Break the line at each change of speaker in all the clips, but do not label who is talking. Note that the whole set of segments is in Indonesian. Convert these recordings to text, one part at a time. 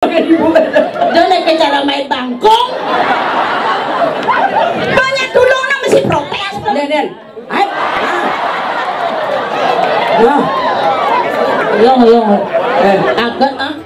Jangan ke cara main bangkong. Banyak tulung na masih protes.
Den. Ay.
Nah. Yung. Agak ah.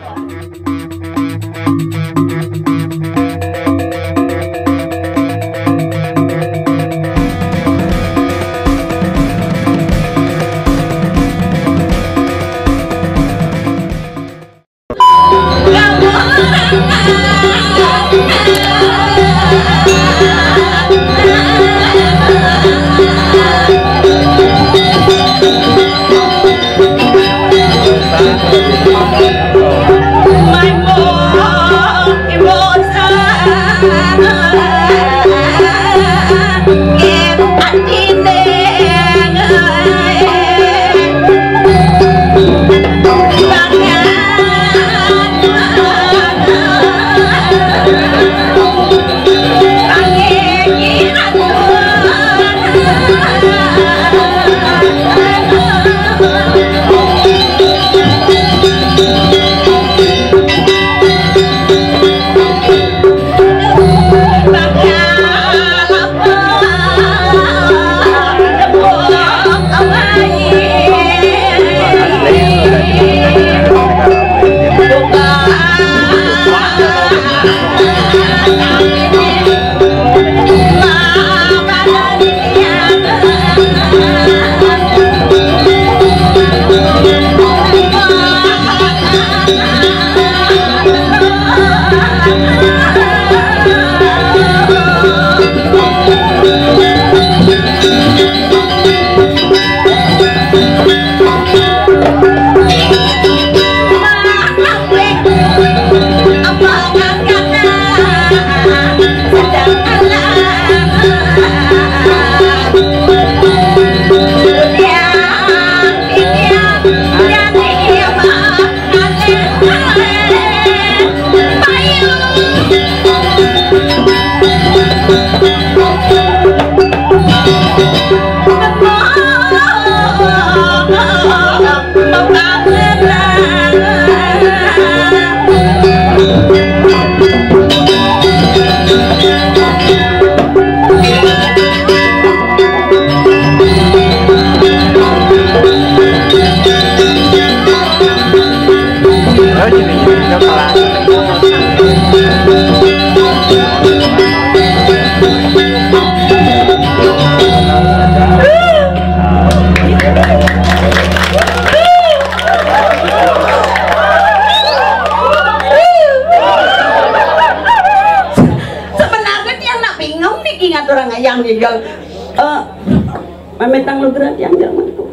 Mametang lu gerak yang Jerman tuh.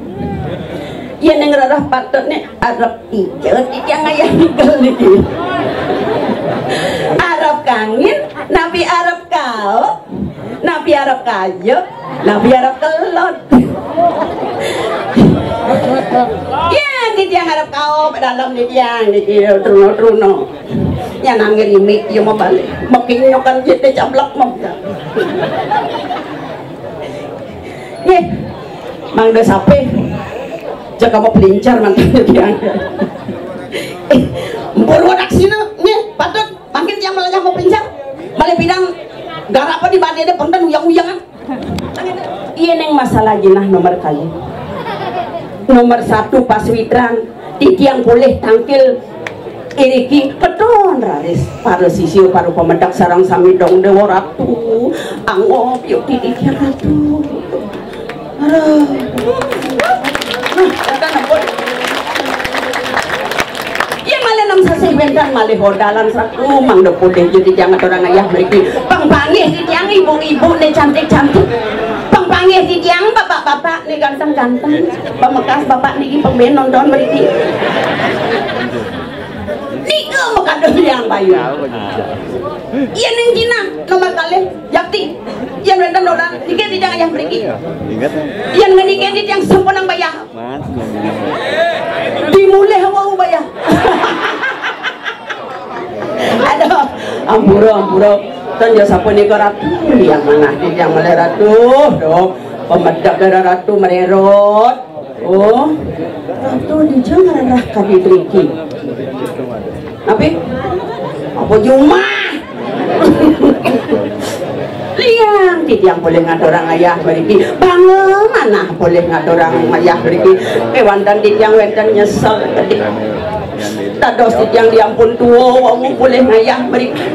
Iya neng rarah patut nih Arab ijet yang ayah nigel nih. Arab kangin, Nabi Arab kau, Nabi Arab kayu, Nabi Arab kelot. Ya di tiang Arab kau dalam di tiang di truno. Ya nangir ini ya mau balik, makin nyokan jadi cablak mau. Nih, mang udah sape, jaga mau pelincar mantannya tiang. Buru anak sini, nih patut makin tiang malah mau pelincar, malah bilang garap apa di badan dia pondan uyang-uyangan. Iya neng masalah jinah nomor kali. Nomor 1 pas witran, di tiang boleh tangkil iriki pedon raris paru sisiu paru pemedak sarang sami dong dewa ratu angop yuk di tiang ratu. Aduh. Iya malah nam sasih bendan malah hodalan satu mang depo deh jadi jangan orang ayah mereka pangpanggih di tiang ibu-ibu nih cantik-cantik pangpanggih di tiang bapak-bapak nih ganteng-ganteng pemekas bapak nih pemben nonton mereka nih makadon yang bayu iya neng Cina nomor kali yakti yang rendah dolar dikit tidak ayah pergi yang menikah yang sempurna bayar dimulai hawa bayar aduh ampuro tonjo sapu nih ratu yang mana yang malah ratu dong pemedak darah ratu mererot oh ratu di jangan arah kadi triki tapi apa cuma liang titiang boleh ngadorang ayah beriki bangun mana boleh ngadorang ayah beriki wandan titiang wendan nyesel kedik tados titiang diampun tua wamu boleh ngayah beriki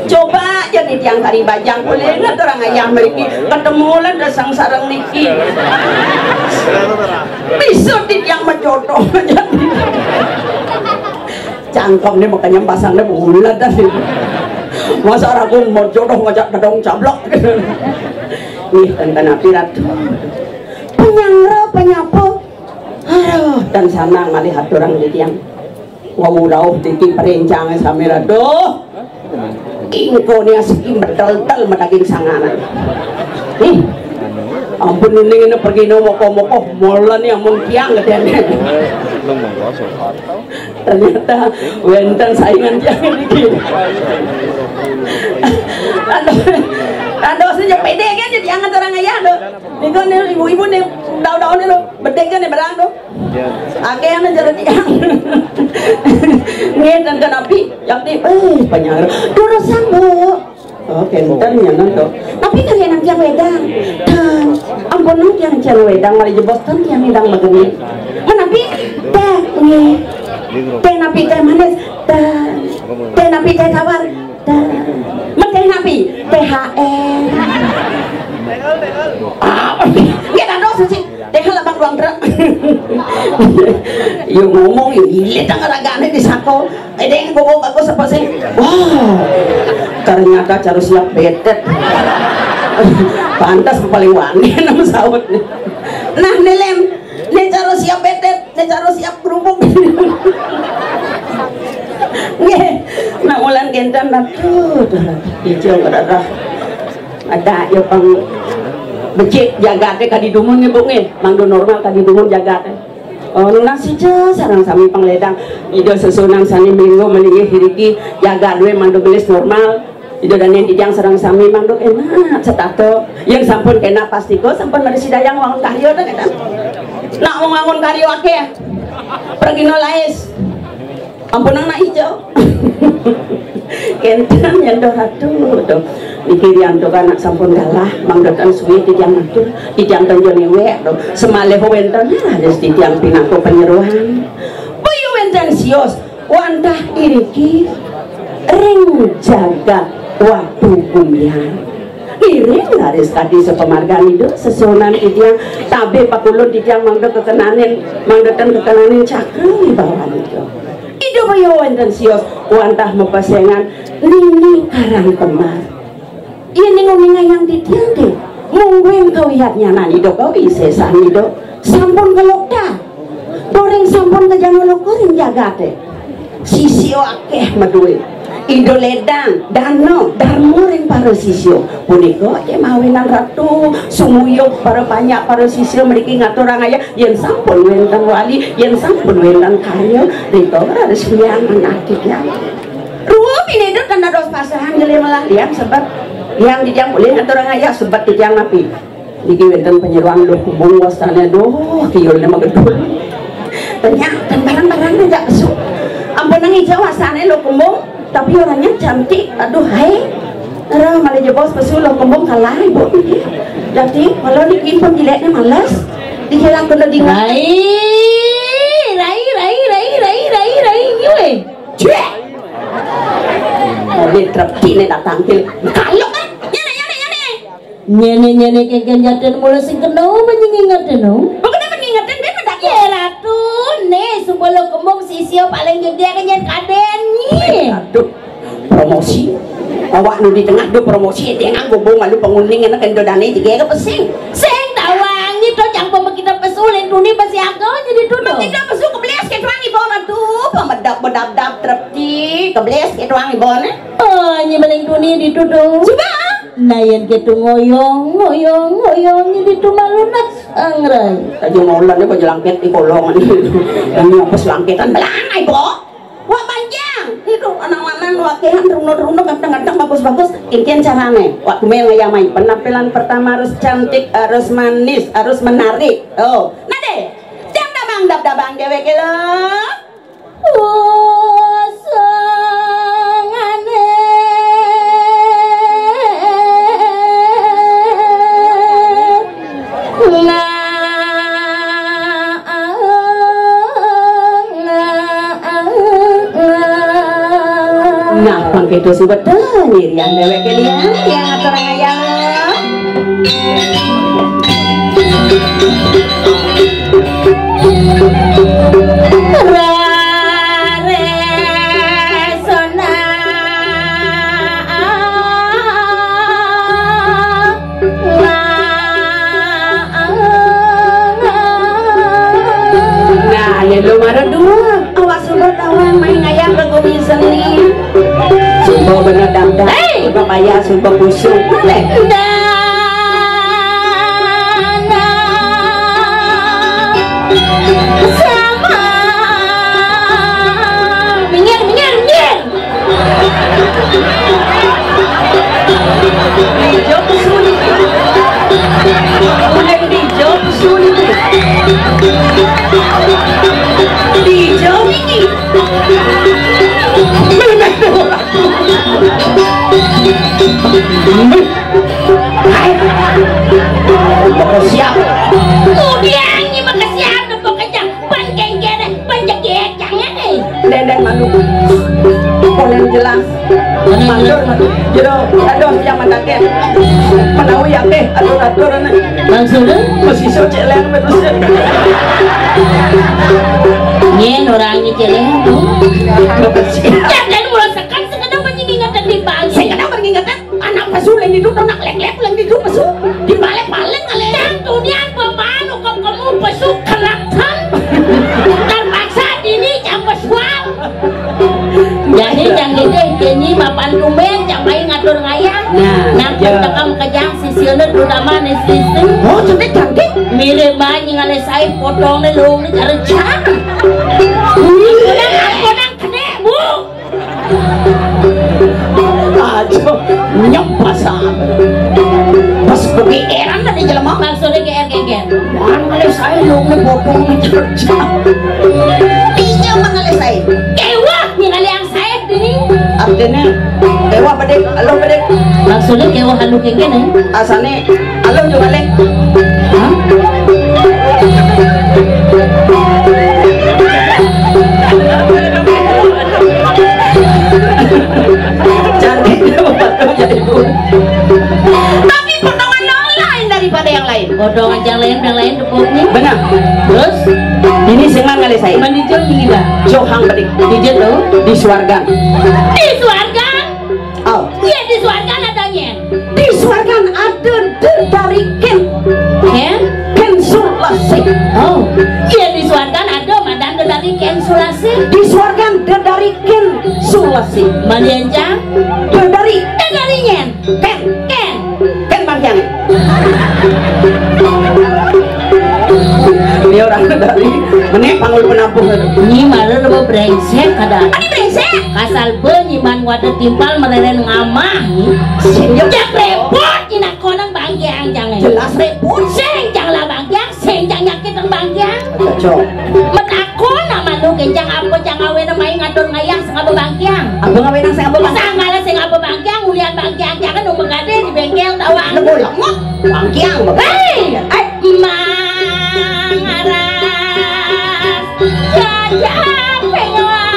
coba jadi tiang kari bajang boleh ngadorang ayah beriki ketemu lah dasang sarang niki bisa titiang menjodoh jadi cangkong ini makanya pasangnya bulat dah masa ragu mau jodoh ngajak kedong cablok nih tentang apirat penyapu aduh dan sana melihat orang di tiang wawurau tiki perencang samira doh ingko nih asiki bedal-dal medaging sanganan nih ampun ini pergi moko-moko molan yang mungkiang katanya ternyata wenten saingan jangan dikit aduh saja pede kan jadi jangan orang ayah doh ini nih ibu-ibu nih daun-daun nih lo bedeng kan nih berang doh akhirnya jalan tiang ngedan kan api yang di penyaru durusan bu oh kenten ya nanti tapi kalian yang tiang wedang dan ampun nung tiang wedang malah jebos kan tiang wedang begini menapi teh nih teh napi teh manis teh napi teh tawar teh napi THR apa sih kita dosa sih teh labang ruang gerak yuk ngomong yuk ilit ang aragane di sako yang ngomong aku apa sih wow ternyata cara siap betet pantas paling wangi nama sawat nah nilem ini cara siap betet ini cara siap kerupuk nah ulan kentan tuh hijau ada ya pang becik jaga teh kadi dumun nih bunge mangdo normal kadi dumun jaga teh oh nasi je sarang sami pangledang ide sesunang sani minggu meningi hiriki jaga dua mangdo gelis normal ide dan yang dijang sarang sami mangdo enak setato yang sampun kena pastiko sampun dari sidayang wangun karyo teh kan nak mau wangun karyo ake ya pergi nolais ampun nang hijau kenten yang doh hatu tuh dikirian tuh kan sampun galah mangdotan suwi titiang matur titiang tanjone we tuh semale wenten ada titiang pinangko penyeruhan boyo wenten sios wantah iriki ring jaga waktu kumian iring laris tadi sepemargan itu sesunan titiang tabe pakulun titiang mangdo kekenanin mangdotan kekenanin cakri bawaan itu itu boyo wenten sios wantah mepasengan nini karang kemar ini ngomongnya yang titiang deh mungguin kau lihatnya nani do kau isesan itu sampun kelokta doreng sampun ke jangan lokorin jaga teh sisio akeh maduin ido ledang dano darmuring para sisio puniko aja mawinan ratu sumuyuk para banyak para sisio mereka ngaturang ayah yang sampun wentang wali yang sampun wentang karyo rito harus liang anaknya ruang ini itu tanda dos pasahan jadi malah liang sebab yang dijang boleh ngaturang ayah sebab dijang napi niki wenten penyeruan doh hubung wasana doh kiolnya magedul ternyata barang-barangnya jak besuk ampun nang hijau wasana lo kumbung tapi orangnya cantik aduh hai malah jebos pesul lo kumbung kalah ibu jadi kalau dikimpun dileknya malas dihilang kena di rai yue cuek mau diterapin datang til kalau kan
nyene kegen jaten mulai sing kena mengingatin
bukan mengingatin dia mendak
ya ratu nih sebelum kembung sisio paling gede kenyan kaden nih
aduh promosi awak nu di tengah do promosi dia nganggo bong malu penguning enak endo dane juga pesing
sing tawang itu jangan kita pesulin tuni pasti agak jadi tuh
kita pesul kebeles ke tuangi bon aduh pemedap trepti kebeles ke tuangi bon
oh nyebeling tuni dituduh
coba
nayan gitu ngoyong jadi tuh malunas angrai
aja maulannya baju langket di kolongan yang apa selangketan belanai bo wah panjang itu anak-anak wakihan runut kadang-kadang bagus-bagus kikian carane waktu ngayamai penampilan pertama harus cantik harus manis harus menarik oh nade jam dabang dewek lo sang Nah, pangke itu sebut nyirian dewek kalian yang atur ayang.
Belum ada dua, awas sudah tawan main ayam bergobi seni.
Sumpah bener damda, sumpah payah, sumpah busuk.
Sama minggir.
Dijawab sulit. Boleh dijawab sulit. Dijawab ini. Siap.
Kemudian ini makasih ada pokoknya panjang jangan
Dendeng malu. Ponen jelas. Mandur. Jero aduh yang mandaken. Menawi ya teh atur-atur ana.
Maksudnya
Masih so celeng betul.
nyen orangnya celeng tuh.
Ya
Dan mulai sekarang sekedar mengingatkan di bangsa.
saya kenapa mengingatkan anak pasu lain hidup anak lek-lek lain hidup pasu di balik-balik kalian.
Dan dunia pemanu kamu pesu kelaksan. Terpaksa ini jam pesuan. Jadi yang gede ini mapan tumen jam main ngatur ngayang. Nah, tekam kejang sisilnya terutama nih sisi.
Oh cantik cantik.
Mirip banyak ngale saya potong nih lu nih cari cak. Aku nang kene bu.
Ajo nyempasa. Pas pergi eran tadi jelema.
Maksudnya GR.
Mangalai saya lu nih potong nih cari cak. Iya mangalai saya.
Kewah ningali yang saya ini.
Artinya dewa bedek, alo bedek.
Maksudnya kewah halu kengkene.
Asane alo juga lek. Cantik jadi bu. Tapi potongan lain daripada yang lain.
Potongan yang lain depoknya.
Benar.
Terus
Ini senang kali saya.
manijol ini dah.
Johang bedik.
Dijel tuh
Di Swarga.
di Swarga.
Oh.
Iya di Swarga adanya.
Di Swarga ada dari Ken. Ken Sulasi.
Oh, iya di Swarga ada madan dari Ken Sulasi.
Di Swarga ada dari Ken Sulasi.
Malianjang
Dari
dari nyen.
Ken.
Ken.
Ken Marjang. Dia orang dari menek panggul penampung itu.
Ini malah lo brengsek kada.
Ini brengsek.
Kasal benyiman wadah timpal mereren ngamah. Jak repot ina konang banggiang jangan.
Jelas repot.
Seng janganlah banggiang, seng jangan nyakitan banggiang.
Cocok.
Metako nama lu kencang apa jangan awe main ngatur ngayang sengapa banggiang.
Abang ngawin yang saya abang.
Sangala sengapa banggiang ulian banggiang jangan nu megade di bengkel tawang.
Ada bolang mah. Bangkiang.
Hei, mangaras gajah penguat.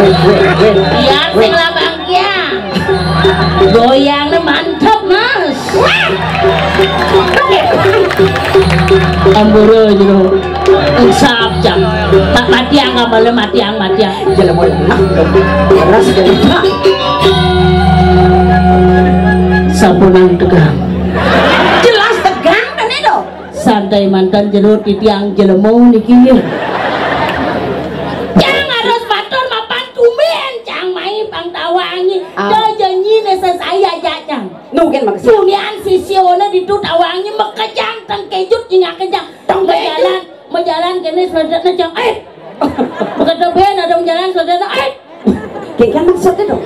Biar sing labangkiang goyangnya mantap mas. Amburu itu usap jam tak matiang nggak boleh matiang.
Jalan boleh nak. Keras jadi tak.
Sapunang tegang
Jelas tegang kan itu.
santai mantan jerut di tiang jelemu nikinya. Jangan harus batur mapan tumen cang main pang tawangi. Dah janji nesa saya jajang.
Nungkin maksud.
Sunian sisiona di tu tawangi mekejang tang kejut jinga kejang. Menjalan kene saudara jang Begitu ben ada jalan saudara
Kayak maksud itu.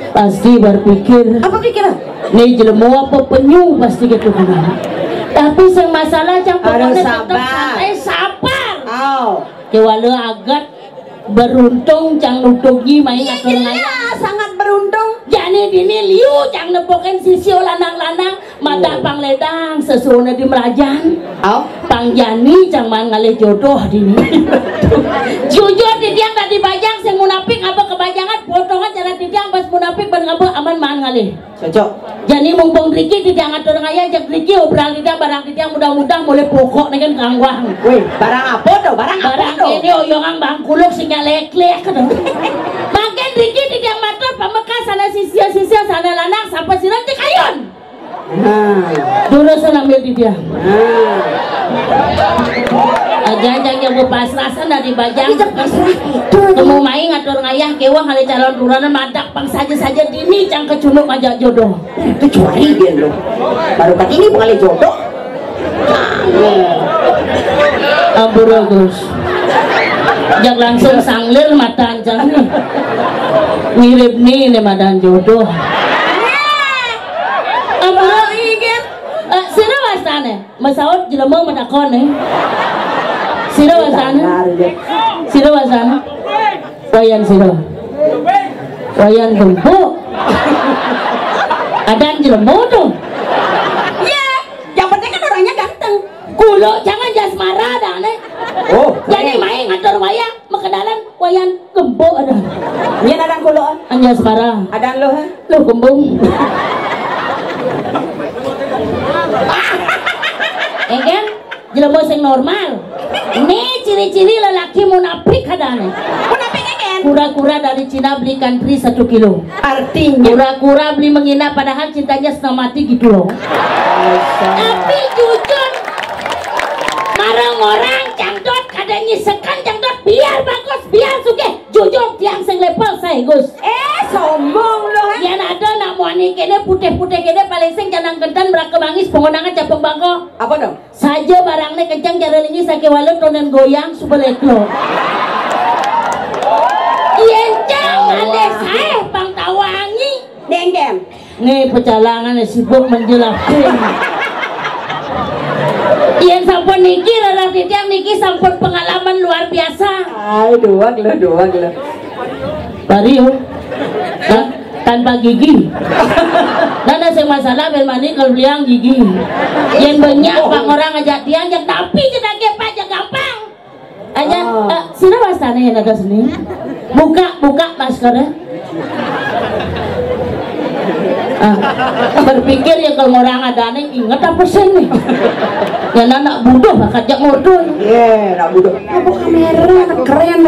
pasti berpikir
Apa pikiran?
nih jelemu apa penyu pasti gitu kan. Tapi sing masalah jang pokoknya tetap santai sabar.
Oh.
Kewalau agak beruntung cang nutugi main
Iya
ngatur ngayang.
jelas sangat beruntung.
Jadi dini liu cang nepoken sisio lanang-lanang mata pangledang sesuona di merajan pangjani cang man ngalih jodoh dini jujur didiang tadi bajang sing munafik apa kebajangan potongan cara didiang pas munafik ban ngapa aman man ngalih cocok jadi mumpung Riki didiang atur ngaya jak Riki obrol didiang barang didiang mudah-mudah mulai pokok dengan kangwang weh barang apa tuh barang ini oyongan bangkuluk sing nyalek-lek makin Riki didiang matur pamekas sana sisia sana lanang sampai silang cek ayun dulu sana ambil didiang aja yang berpasrasan dari bajang temu main ngatur ngayah kewah kali calon turanan madak pang saja dini cang kecunuk aja jodoh kecuali dia loh baru kan ini pengali jodoh amburagus jak langsung sanglir mata anjang nih mirip nih madan jodoh sira wasane masaut jelema madakon nih sira wasane wayan sira wayan gempuk adan jelema tuh ya yang penting kan orangnya ganteng kulo jangan jasmara dah nih jadi main ngatur wayang mekedalan wayan gempuk ada nya adan kulo an jasmara adan lo gembung kan jelema sing normal ini ciri-ciri lelaki munafik kadane munafik kan kura-kura dari Cina beli country 1 kilo artinya kura-kura beli menginap padahal cintanya setengah mati gitu loh tapi jujur marang orang cangdot kada nyisekan cangdot biar bagus biar suke jujur tiang sing level saya Gus sombong loh yang ada nak muani kene putih-putih kene paling sing janang kentan berak kemangis pengonangan capung bangko apa dong saja barangnya kencang jara lingi sake walet tonen goyang subelek lo iencang aneh saya pang tawangi dengkem nih pecalangan sibuk menjelaskan yang sampun niki rara titiang niki sampun pengalaman luar biasa ay doang lo Bario tanpa gigi nana sing masalah belmani kalau beliang gigi yang banyak bang orang ngajak tiang yang tapi kita kepa aja gampang aja sini wasana yang ada sini buka maskernya berpikir ya kalau orang ada nih inget apa sih nih ya anak bodoh bakal ngordo nak bodoh apa kamera keren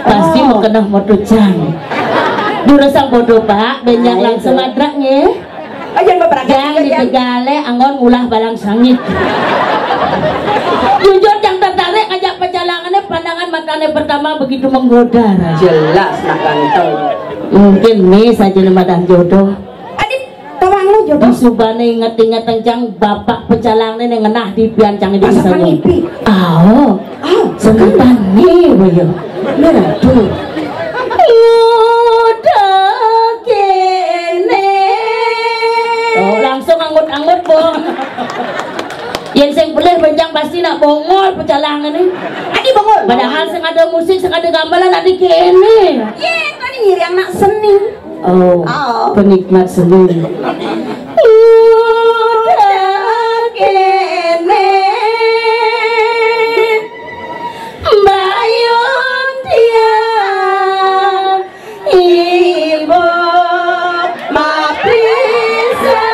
pasti mau kena moto jang dulu sang bodoh pak banyak langsung madraknya aja jang ditegale anggon ulah balang sangit jujur yang tertarik ngajak pecalangannya pandangan matanya pertama begitu menggoda jelas nak ganteng mungkin nih saja madan jodoh di subane inget-inget tentang bapak pecalangnya yang ngenah di piancang di sana sebentar nih boyo merah tuh udah kene langsung anggut-anggut boh yang sing boleh benjang pasti nak bongol pecalangan nih adi bongol padahal sing ada musik sing ada gamelan adi kene tadi nyiri anak seni penikmat seni udah kene bayun tiang ibu mapisa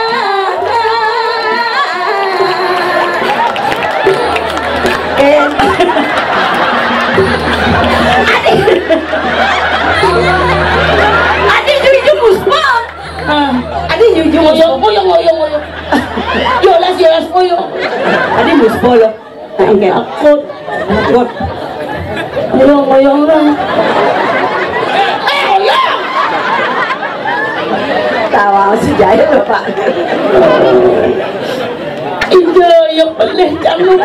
adik jujur muspa adik jujur ngoyong yolas ngoyong adik muspa loh takut ngoyong lah tawa si jaya loh pak Ida yang pelih jangan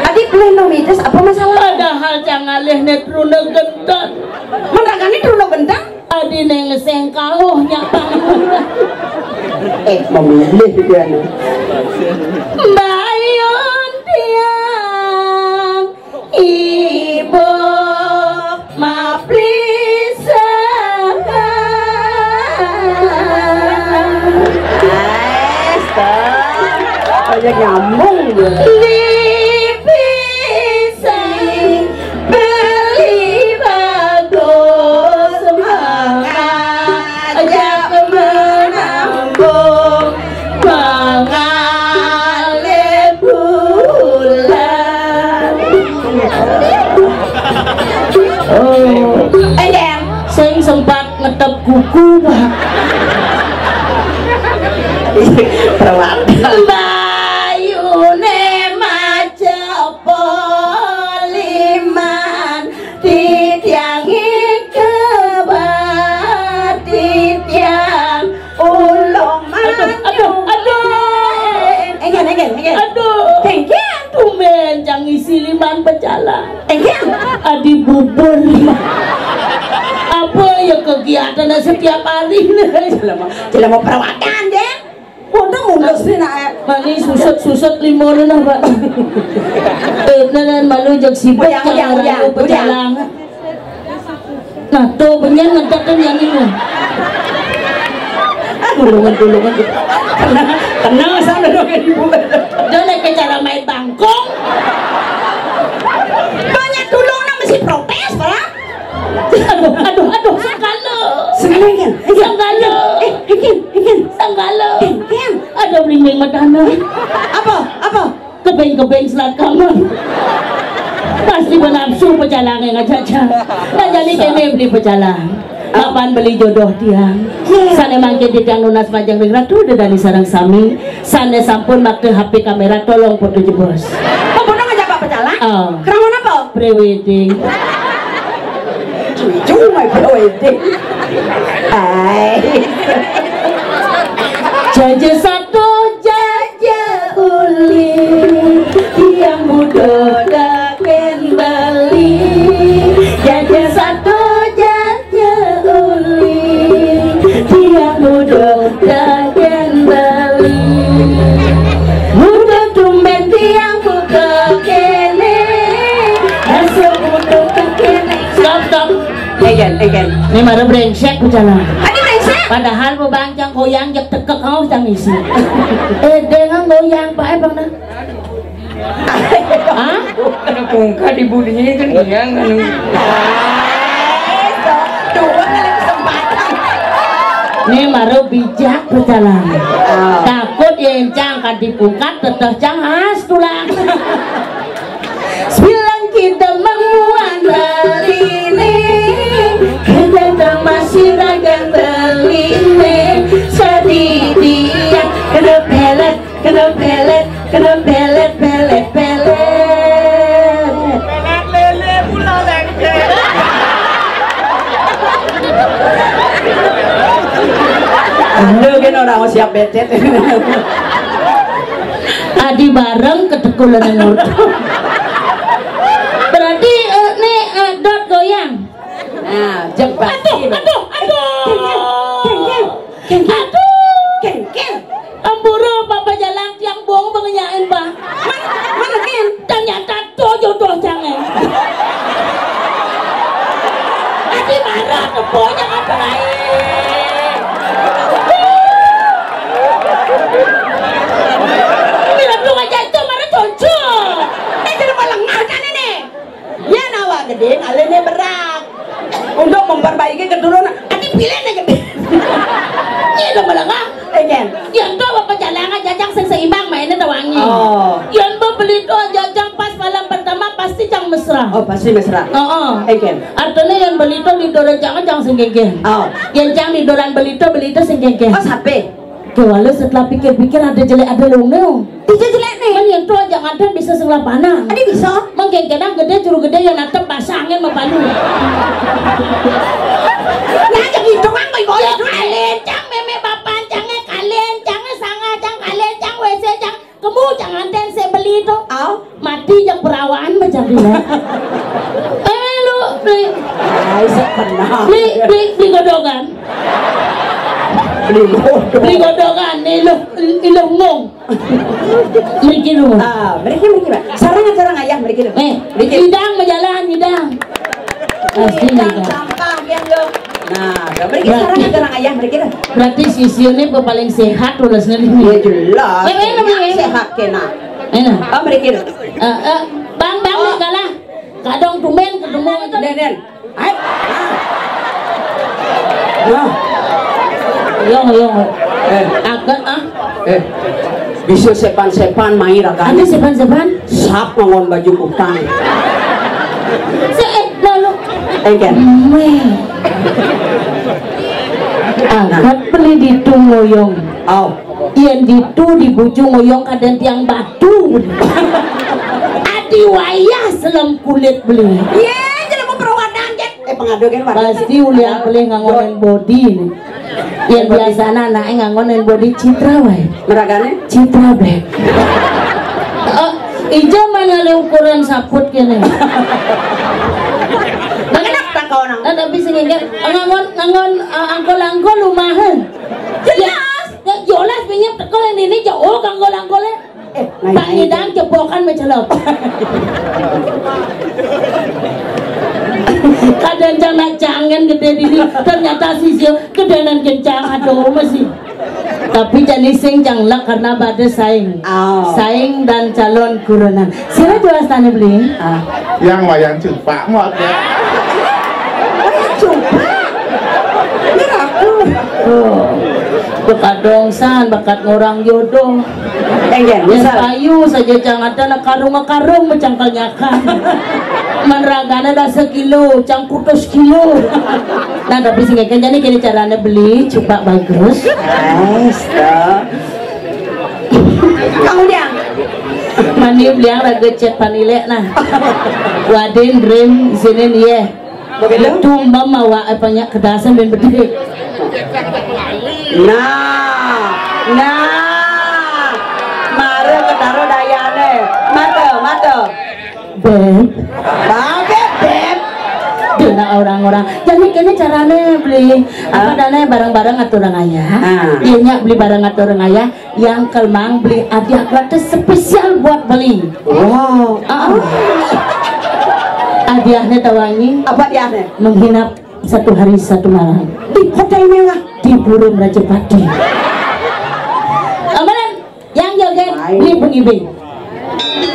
adik pelih nomitas apa masalah padahal jangan leh netruna gentan menragani truna gentan adi neng sengkauh nyapang memilih dia nih bayun tiang ibu mapli
aja nyambung.
Pisang beli bagus semangat ajak menambung mengalir bulan. Oh,
Jeng.
sing sempat ngetep kuku Pak.
Perwatan.
Bayune macepoliman titiangi kebat titiang ulung
Aduh. Egen.
aduh
Kengkeng.
tumen jang isi liman pecalang
Egen.
adi bubur apa ya kegiatan setiap hari
Jelema perawatan, Jeng. Udah mulus nih nak.
mani susut limon nah Pak. Nan malu jak sibuk
Ujang.
pecalang. Nah tuh benyan ngentakan yang ini. Tulungan.
Tenang sana dong ibu.
Jangan ke cara main bangkong.
Banyak tulungnya mesti protes, Pak.
Aduh, sanggalo.
Egen.
Sanggalo.
Egen.
Ada blinging matana.
Apa?
Kebeng selat kamar. Pasti bernafsu pecalang yang aja. Nah jadi kene beli pecalang. Kapan beli jodoh tiang? Sane mangke di tiang lunas panjang ring ratu dari sarang sami. Sane sampun makte HP kamera tolong foto jebos.
Kok bodoh ngajak Pak Pecalang?
Oh.
Kerangan apa?
Prewedding.
Cuma prewedding. Hai.
Jaja satu jaja uli yang muda daken beli. Jaja satu jaja uli yang muda daken beli. Muda tumben tiang buka kene asal muda kene. Stop.
Egen.
Ini mana brengsek berjalan.
Adi brengsek.
Padahal bebangjang goyang jak tekek kau jang isi. Dengan goyang Pak Bang dah. Hah?
Ano kung kadibudinya itu niang anu.
Dua kali kesempatan.
Ini maru bijak berjalan. Takut yencang kan dibuka teteh jangas tulang. Bilang kita menguang dari ini. Kita masih ragang beline. Sedih dia kena pelet. Pelet lele pula lengke.
Anu kan orang siap becet.
Adi bareng ketekulan yang berarti nih dot goyang.
Nah, jebak.
Aduh.
Keng.
Amburu Papa jalan tiang bohong pengenyain Pak.
Mana Ken?
Ternyata tuh jodoh jangan. Adi marah keponya apa lain. Bila tuh aja itu marah cocok.
Jadi malang kan ini. Ya nawa gede, alene berat. Untuk memperbaiki keturunan. Adi pilih nih gede.
Ini udah melengah.
Egen.
Yang tuh Bapak jalangan jajang seimbang mainnya tawangi.
Oh.
Yang beli tuh jajang pas malam pertama pasti jang mesra.
Oh, pasti mesra. Egen.
Artinya yang beli tuh di doran jangan senggeng.
Oh.
Yang jang di doran beli tuh senggeng.
Oh, sampai.
Kewalau setelah pikir-pikir ada jelek ada longeng.
Tidak jelek nih.
Man yang tuh jangan ada bisa selapana.
Adi bisa.
Menggengenang gede juru gede yang natep pasangin mapanu.
Nah, jadi itu kan kau
Ya kalian cang meme bapak cangnya kalian cangnya sangat cang kalian cang WC cang kamu jangan ten saya beli itu.
Oh.
Mati yang perawaan macam ini. Lu beli
Ay, pernah.
beli godogan. Beli godogan ilu ngong. Mereka lu.
Mereka. Sarang ayah mereka.
Hidang berjalan hidang. Pasti hidang.
Sampah yang lo. Nah, mereka sekarang ada ayah mereka.
Berarti sisionya paling sehat udah sendiri.
Ya jelas.
Bebe,
sehat kena.
Enak.
Oh mereka.
Bang nih kalah. Kadang tumen ketemu
Den. Ay.
Yung. Agak
Bisa sepan-sepan main raga.
Ada sepan-sepan?
Sak ngongon baju utang.
Lalu.
Engken.
Agak beli ditu ngoyong.
Oh.
Yang ditu dibuju ngoyong kadang tiang batu. Adi wayah selam kulit beli.
Iya, jadi mau perawanan jet. Pengadukan
pasti uliang beli ngangonin body nih. Yang biasa anak ngangonin body Citra wae.
Meragane?
Citra black. Ija mana le ukuran saput kene.
Mengenak tak kau nang?
Tapi sengengger ngangon angkol lumahan. Jelas. Jelas pinjam tekol ini jauh angkol-angkolnya. Pak Ngidang jebokan mencelok. Kadang jangan jangan gede dini ternyata sisio kedenan kencang aduh masih. Tapi jadi sing janglak karena pada saing. Saing dan calon kurunan. Siapa jelas tanya beli?
Yang wayang cupak mau ya.
Bakat dongsan, bakat ngorang jodoh. Yang payu saja jangan ada karung mencangkalnyakan. Menragana dah sekilo, cangkutos kilo. Nah tapi singkat jadi kini caranya beli cupak bagus.
Kamu dia?
Mani beliang raga cet panilek nah. Wadin dream sini nih. Tumbang mawa apanya kedasan dan berdiri.
Nah, mare ketaro dayane, mata.
Beb, dina orang-orang. Jadi kini caranya beli apa dana barang-barang atau orang ayah. Iya beli barang atau orang ayah yang kelmang beli hadiah gratis spesial buat beli.
Wow.
Hadiahnya tawangi.
Apa hadiahnya?
Menghinap 1 hari 1 malam
di hotel mewah
di Burung Rajapati. Amalan yang joget beli pengibing.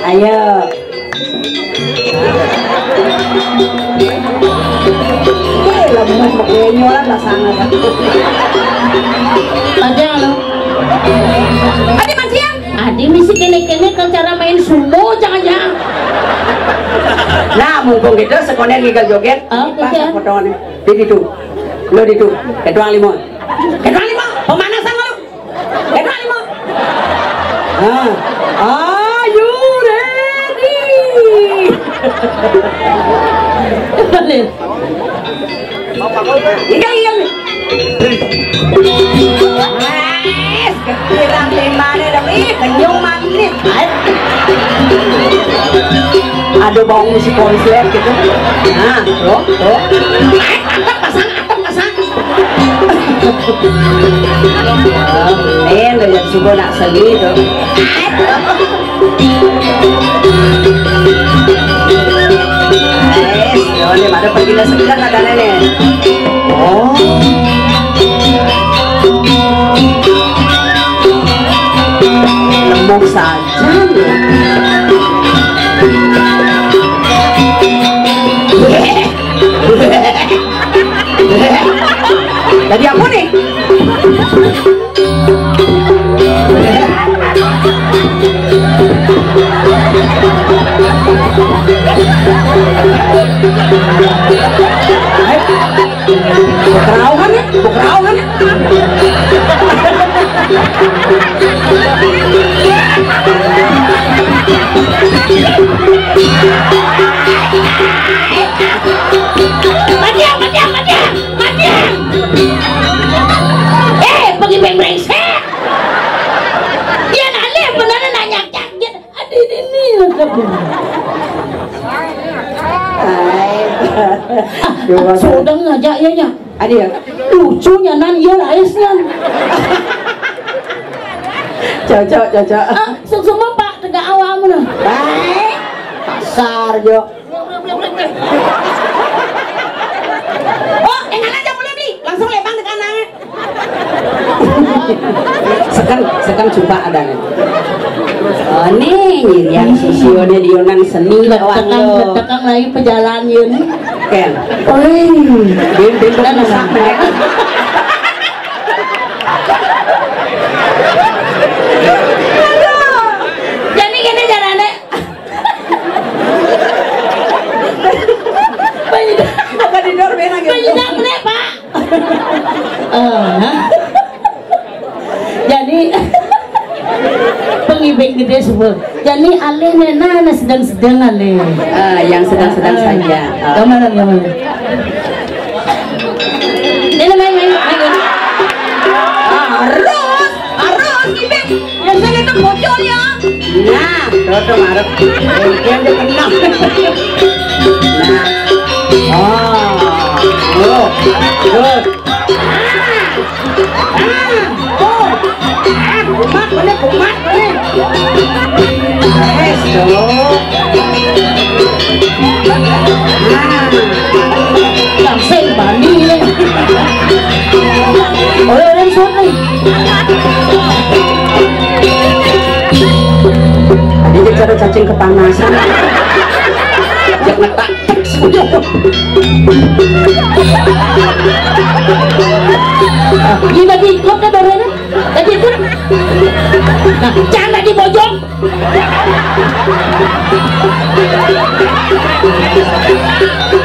Ayo. Lemes makanya lah tak sangat.
Padahal lo.
Adi Mansiang.
Adi misi kene kalau cara main sumo jangan.
Nah, mumpung gitu sekolah gigal joget. Pas fotonya. Di situ. Lo di situ. Ketuang limon. Pemanasan lo. Ketuang limon. Are you ready?
Balik.
Igal. Kirang limane dami kenyung manis. Ada bau musik konser gitu. Nah, tuh. Atap pasang. Udah subuh nak seli tuh. Ini ada pergi dah sekitar ada nenek. Oh. Lembut saja jadi apa nih? Bukrauhan ya?
Pergi brengsek. Dia nanya beneran nanya kaget. Adik ini sudah ngajak ya.
Adik
lucunya nan iya laisnya.
Cocok.
Semua Pak tegak awam lah.
Baik. Kasar jo. Oh, enggak aja boleh beli. sekan coba ada nih. Oh nih yang sisione dionan seni
Tekang lagi pejalan yun.
Ken. Oi, ben kan sama.
Jadi gini jalannya.
Apa di dor ben lagi.
Penyidak nih, Pak. Jadi pengibing gede sebut. Jadi alih nena sedang-sedang alih.
Yang sedang-sedang saja.
Gimana? Ini main.
Arus ibing. Yang saya itu bocor ya. Nah, dodo marep. Yang dia kenal. Nah. Good. Kumat boleh.
Langsung bani nih. Orang sorry.
Ini cara cacing kepanasan. Yang letak.
Ini lagi ikut kan orangnya? Lagi ikut? Nah, jangan di pojok.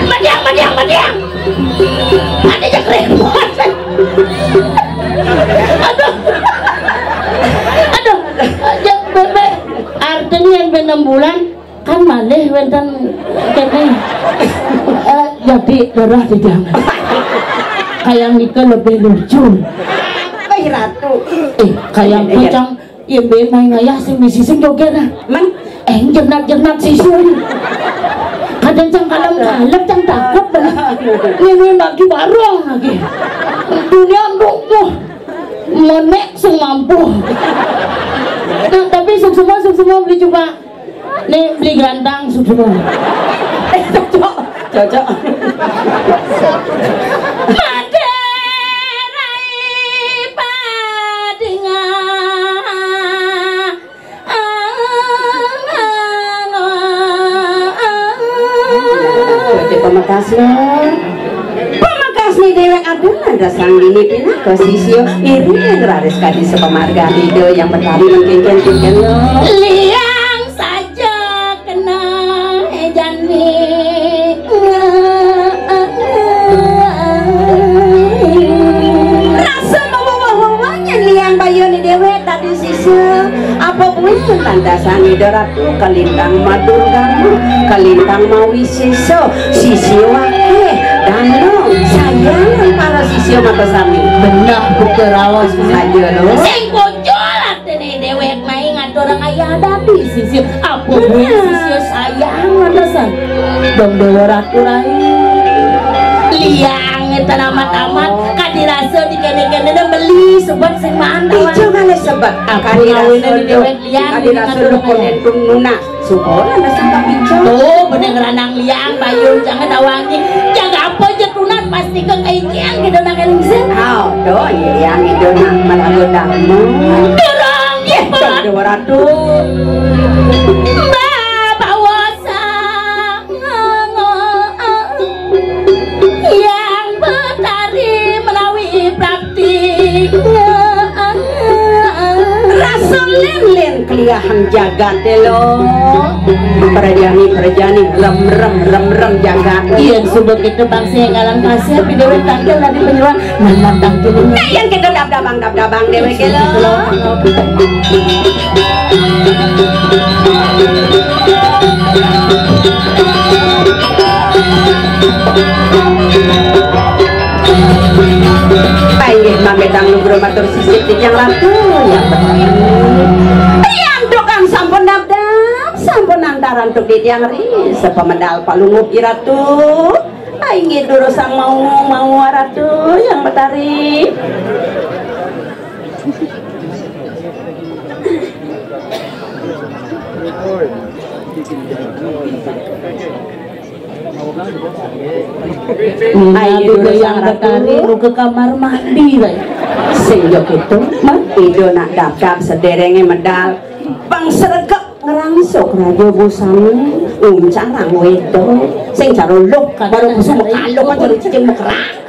Madiang. Ada yang repot. Aduh. Jangan bebe. Artinya yang 6 bulan kan malih wenten kene. Jadi darah di jangan. Kayak Mika lebih lucu.
Ratu.
Kayak kucang yang main ngayah sing sing joget ah.
Man,
jenat sisun. Kadang cang kalem cang takut banget. Ini lagi barong lagi. Dunia lumpuh. Menek sing mampu. Nah, tapi semua beli coba. Nih beli gantang semua.
Cocok. Pemakasnya dewek adalah dasang dini pina ke sisio iri yang raris kadi sepemarga ide yang betari mengkengken lo
liang saja kena jani
rasa bawa-bawanya liang bayu ni dewek tadi sisio apa pun tanda sangi doratu kalintang madur kamu kalintang mawi sisio Dano, sayang para sisio mata sami
benar buka rawas
saja lo
sing kocolat ini dewek main ngatur orang ayah dati sisir apa gue sisir sayang matasan dong dewa ratu liang itu amat kadirasa di kene-kene beli sebab sing mantap
itu kali sebab kadirasa do konentung nuna syukur anda sampai bicara
tuh bener ranang liang bayung jangan awangi jaga apa aja tunat pasti ke kaikian gitu nak elingsen
do yang itu nak malago damu
derang ya pak
dewa ratu
bawasa yang betari menawi praktik
rasa len keliahan jagat lo perjani rem jagat
iya sudah kita bangsa yang galang kasih tapi dewe tanggal tadi penyuan mana tanggal
yang kita dabang dewe kelo baik mamedang nugro matur sisip yang ratu yang dokang sampun sampun antaran tuk di tiang ri sepemedal palungup iratu ingin dulu sang mau ratu yang betari Ayo do yang batari lu ke kamar mandi bae. Sing yo kitu mah ido nak daftar sederenge medal. Bang sregep ngerangsuk radio busane uncarang wedo sing jarolok baru busuk kalung aja cicing mekerak.